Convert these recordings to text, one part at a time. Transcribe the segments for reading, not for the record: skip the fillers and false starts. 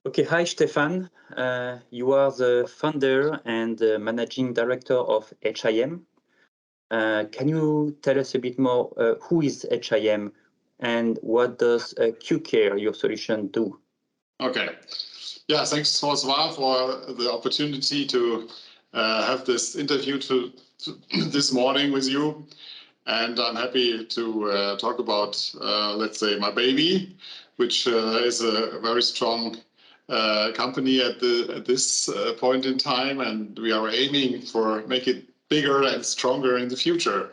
Okay, hi Stephan. You are the founder and managing director of HIM. Can you tell us a bit more who is HIM and what does Qcare, your solution, do? Okay. Yeah, thanks François for the opportunity to have this interview this morning with you. And I'm happy to talk about, let's say, my baby, which is a very strong company at this point in time, and we are aiming for make it bigger and stronger in the future.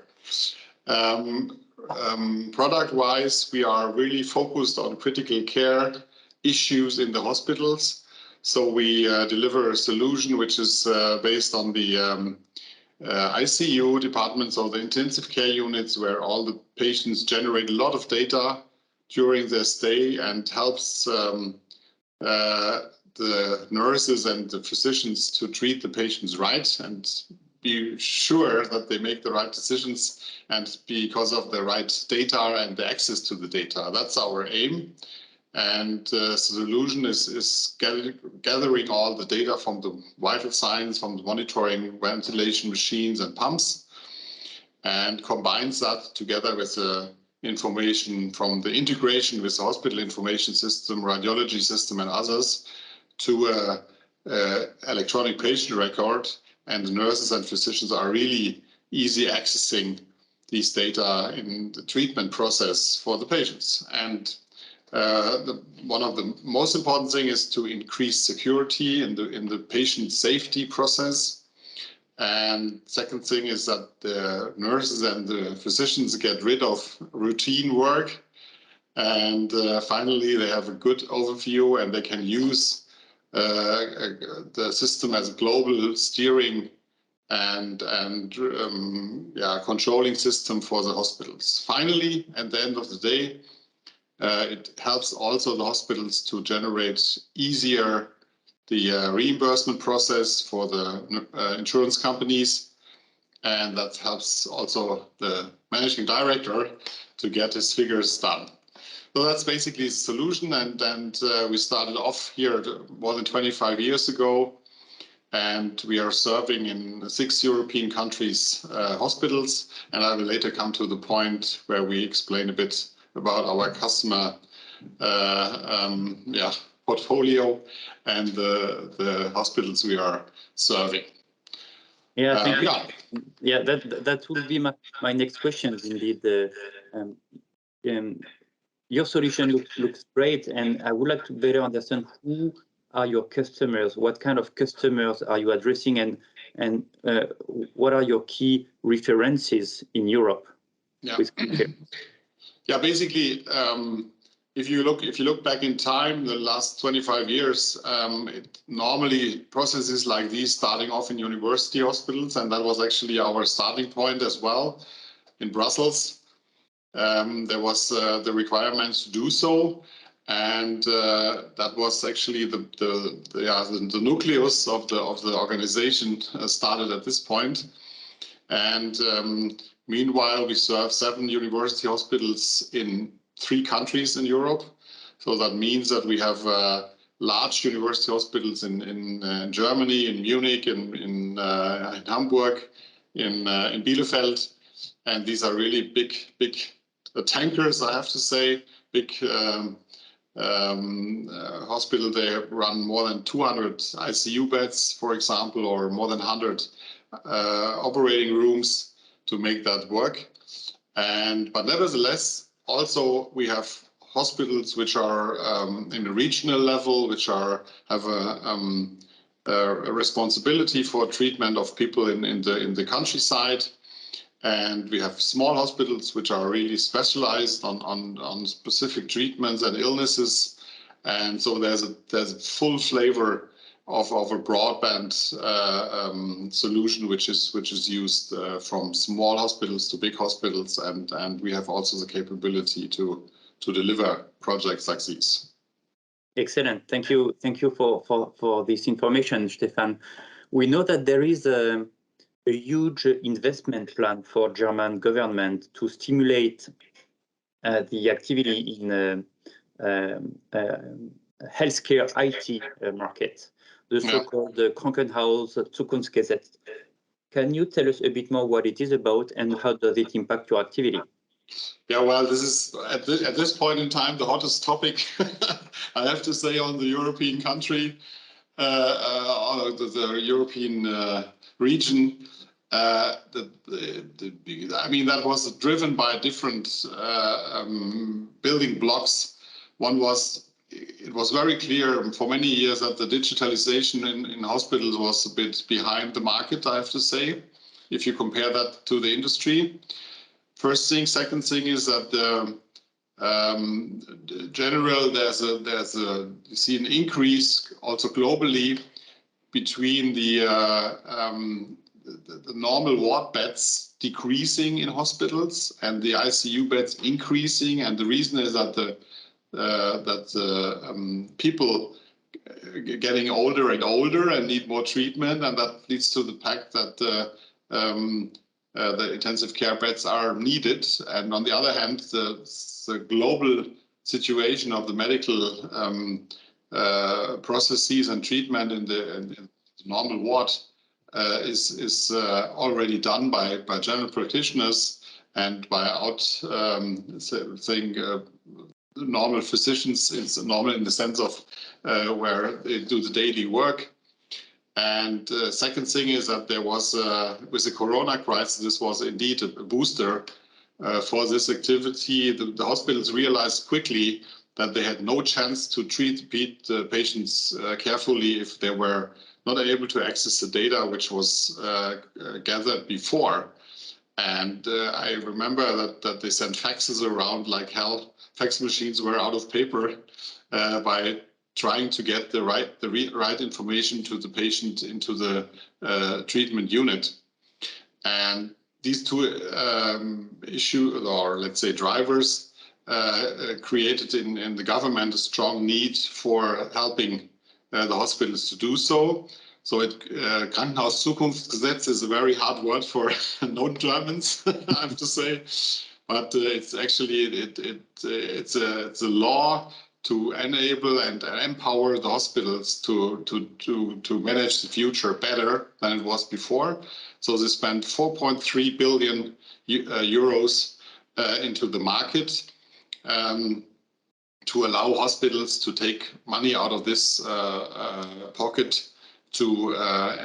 Product-wise, we are really focused on critical care issues in the hospitals. So we deliver a solution which is based on the ICU departments or the intensive care units, where all the patients generate a lot of data during their stay and helps the nurses and the physicians to treat the patients right and be sure that they make the right decisions and because of the right data and the access to the data. That's our aim. And the solution is gathering all the data from the vital signs, from the monitoring, ventilation machines and pumps, and combines that together with the information from the integration with the hospital information system, radiology system and others to a electronic patient record, and the nurses and physicians are really easy accessing these data in the treatment process for the patients. And one of the most important things is to increase security in the patient safety process. And second thing is that the nurses and the physicians get rid of routine work. And finally, they have a good overview and they can use the system as a global steering and controlling system for the hospitals. Finally, at the end of the day, it helps also the hospitals to generate easier the reimbursement process for the insurance companies, and that helps also the managing director to get his figures done. So that's basically the solution, and we started off here more than 25 years ago, and we are serving in 6 European countries hospitals, and I will later come to the point where we explain a bit about our customer portfolio and the hospitals we are serving. Yeah, thank you. Yeah, that will be my next question. Indeed, your solution looks great, and I would like to better understand who are your customers, what kind of customers are you addressing, and what are your key references in Europe? Yeah. With Qcare? Yeah, basically, if you look back in time, the last 25 years, normally processes like these starting off in university hospitals, and that was actually our starting point as well in Brussels. There was the requirements to do so, and that was actually the nucleus of the organization started at this point. And meanwhile, we serve 7 university hospitals in 3 countries in Europe. So that means that we have large university hospitals in Germany, in Munich, in Hamburg, in Bielefeld. And these are really big tankers, I have to say, big hospital. They run more than 200 ICU beds, for example, or more than 100 operating rooms to make that work. But nevertheless, also we have hospitals which are in the regional level, which have a responsibility for treatment of people in the countryside. And we have small hospitals which are really specialized on specific treatments and illnesses. And so there's a full flavor of a broadband solution which is used from small hospitals to big hospitals, and we have also the capability to deliver projects like these. Excellent. Thank you for this information, Stephan. We know that there is a huge investment plan for German government to stimulate the activity in healthcare IT market, the so-called Krankenhaus Zukunftsgesetz. Can you tell us a bit more what it is about and how does it impact your activity? Yeah, well, this is at this point in time the hottest topic, I have to say, on the European country, the European region. I mean, that was driven by different building blocks. One was, it was very clear for many years that the digitalization in hospitals was a bit behind the market, I have to say, if you compare that to the industry. First thing. Second thing is that general there's a you see an increase also globally between the normal ward beds decreasing in hospitals and the ICU beds increasing, and the reason is that people getting older and older and need more treatment, and that leads to the fact that the intensive care beds are needed. And on the other hand, the global situation of the medical processes and treatment in the normal ward is already done by general practitioners and by normal physicians. It's normal in the sense of where they do the daily work. And second thing is that there was, with the Corona crisis, this was indeed a booster for this activity. The hospitals realized quickly that they had no chance to treat the patients carefully if they were not able to access the data which was gathered before. And I remember that they sent faxes around like hell. Fax machines were out of paper by trying to get the right information to the patient into the treatment unit. And these two issues, or let's say drivers, created in the government a strong need for helping the hospitals to do so. So Krankenhaus Zukunftsgesetz is a very hard word for non-Germans, I have to say. But it's actually it's a law to enable and empower the hospitals to manage the future better than it was before. So they spent 4.3 billion euros into the market to allow hospitals to take money out of this pocket to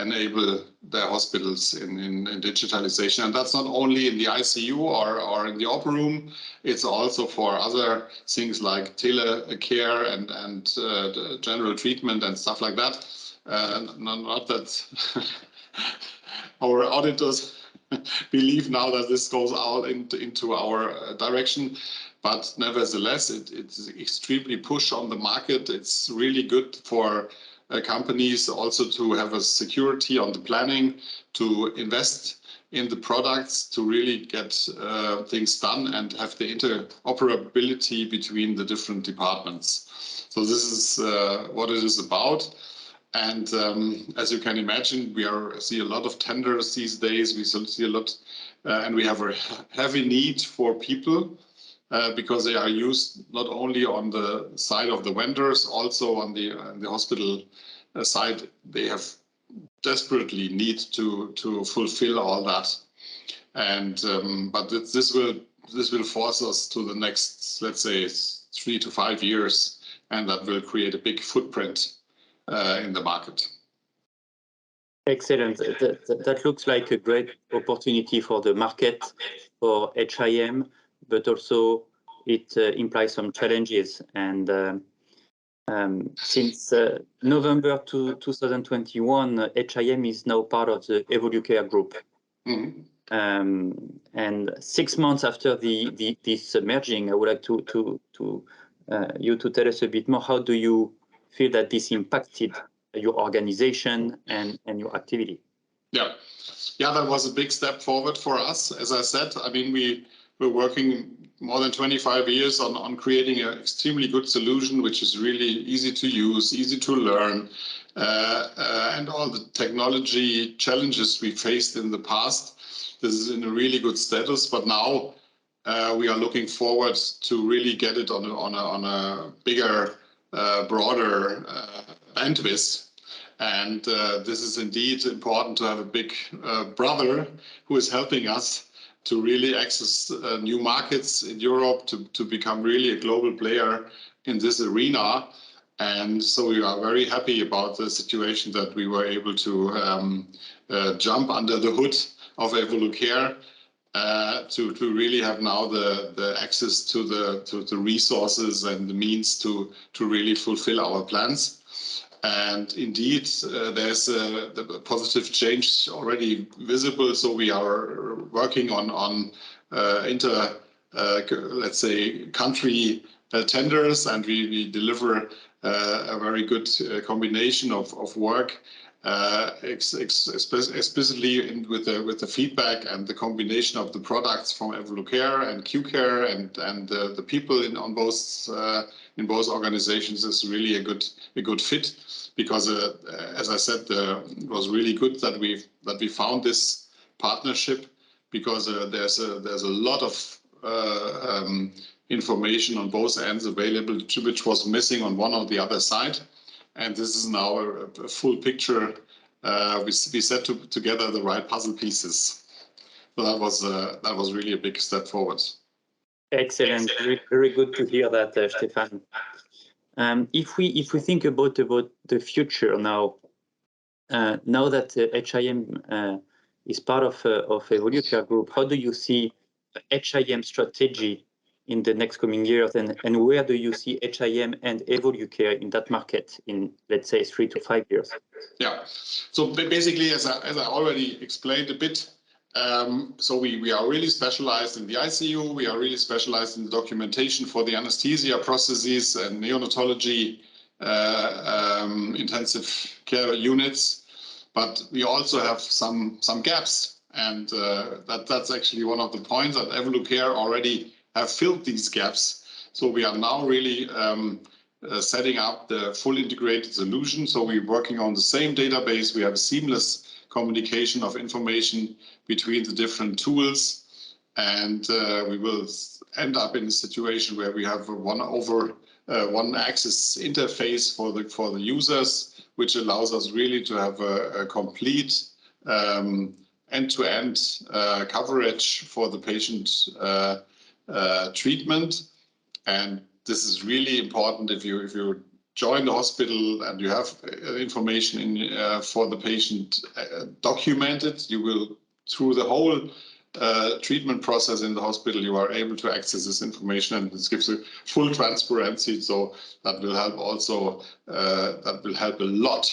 enable their hospitals in digitalization. And that's not only in the ICU or in the op room, it's also for other things like telecare and general treatment and stuff like that. Not that our auditors believe now that this goes out into our direction, but nevertheless, it's extremely push on the market. It's really good for companies also to have a security on the planning, to invest in the products, to really get things done and have the interoperability between the different departments. So this is what it is about. And as you can imagine, we see a lot of tenders these days. We see a lot, and we have a heavy need for people. Because they are used not only on the side of the vendors, also on the hospital side. They have desperately need to fulfill all that, and but this will force us to the next, let's say, 3 to 5 years, and that will create a big footprint in the market. Excellent. That looks like a great opportunity for the market, for HIM, but also it implies some challenges. And since November 2021, HIM is now part of the Evolucare group. Mm-hmm. And 6 months after this merging, I would like you to tell us a bit more. How do you feel that this impacted your organization and your activity? Yeah, that was a big step forward for us. As I said, I mean, we're working more than 25 years on creating an extremely good solution, which is really easy to use, easy to learn, and all the technology challenges we faced in the past. This is in a really good status, but now we are looking forward to really get it on a bigger broader bandwidth. And this is indeed important to have a big brother who is helping us to really access new markets in Europe, to become really a global player in this arena. And so we are very happy about the situation that we were able to jump under the hood of Evolucare to really have now the access to the resources and the means to really fulfill our plans. And indeed, there's the positive change already visible. So we are working on let's say, country tenders, and we deliver a very good combination of work, especially with the feedback and the combination of the products from Evolucare and Qcare and the people in both organizations is really a good fit, because as I said, it was really good that we found this partnership, because there's a lot of information on both ends available, which was missing on one or the other side. And this is now a full picture. We set together the right puzzle pieces. So that was really a big step forward. Excellent. Very good to hear that, Stephan. If we think about the future now, now that HIM is part of Evolucare Group, how do you see HIM strategy in the next coming years, and where do you see HIM and Evolucare in that market in, let's say, 3 to 5 years? Yeah. So basically, as I already explained a bit, so we are really specialized in the ICU. We are really specialized in the documentation for the anesthesia processes and neonatology intensive care units. But we also have some gaps, and that's actually one of the points that Evolucare already have filled these gaps. So we are now really setting up the full integrated solution. So we're working on the same database. We have a seamless communication of information between the different tools, and we will end up in a situation where we have one access interface for the users, which allows us really to have a complete end-to-end coverage for the patient treatment. And this is really important. If you join the hospital and you have information for the patient documented, you will, through the whole treatment process in the hospital, you are able to access this information, and this gives you full transparency. So that will help also, that will help a lot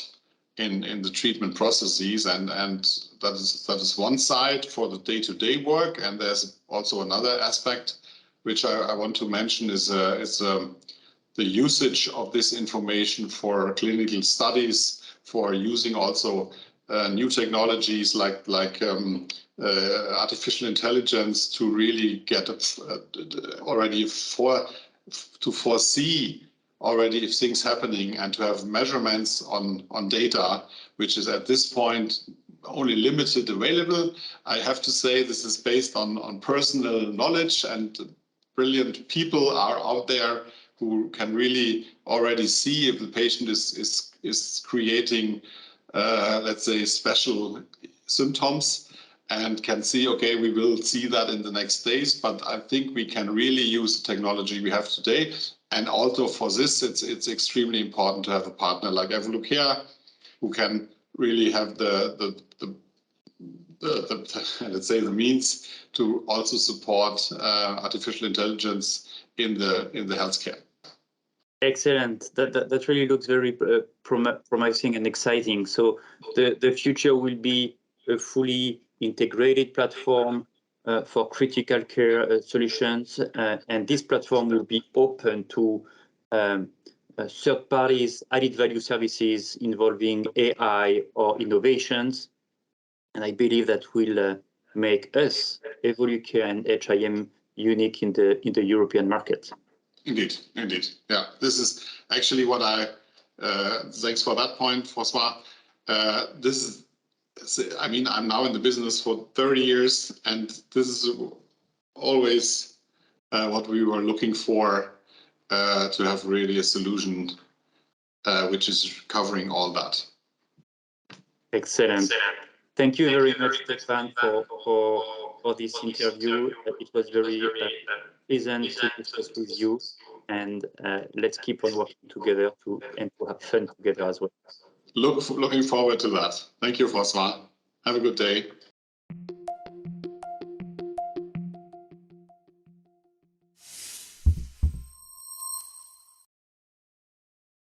in the treatment processes, and that is one side for the day-to-day work. And there's also another aspect which I want to mention is the usage of this information for clinical studies, for using also new technologies like artificial intelligence to really get already to foresee already if things happening, and to have measurements on data, which is at this point only limited available. I have to say this is based on personal knowledge, and brilliant people are out there who can really already see if the patient is creating, let's say, special symptoms, and can see, okay, we will see that in the next days. But I think we can really use the technology we have today. And also for this, it's extremely important to have a partner like Evolucare, who can really have let's say, the means to also support artificial intelligence in the healthcare. Excellent. That really looks very promising and exciting. So the future will be a fully integrated platform for critical care solutions, and this platform will be open to third parties, added value services involving AI or innovations. And I believe that will make us, Evolucare and HIM, unique in the European market. Indeed. Yeah, this is actually what thanks for that point, François. I mean, I'm now in the business for 30 years, and this is always what we were looking for to have really a solution which is covering all that. Excellent. Thank you very much, Stephan, for this interview. It was very pleasant to discuss with you, and let's keep on working together and to have fun together as well. Looking forward to that. Thank you, François. Have a good day.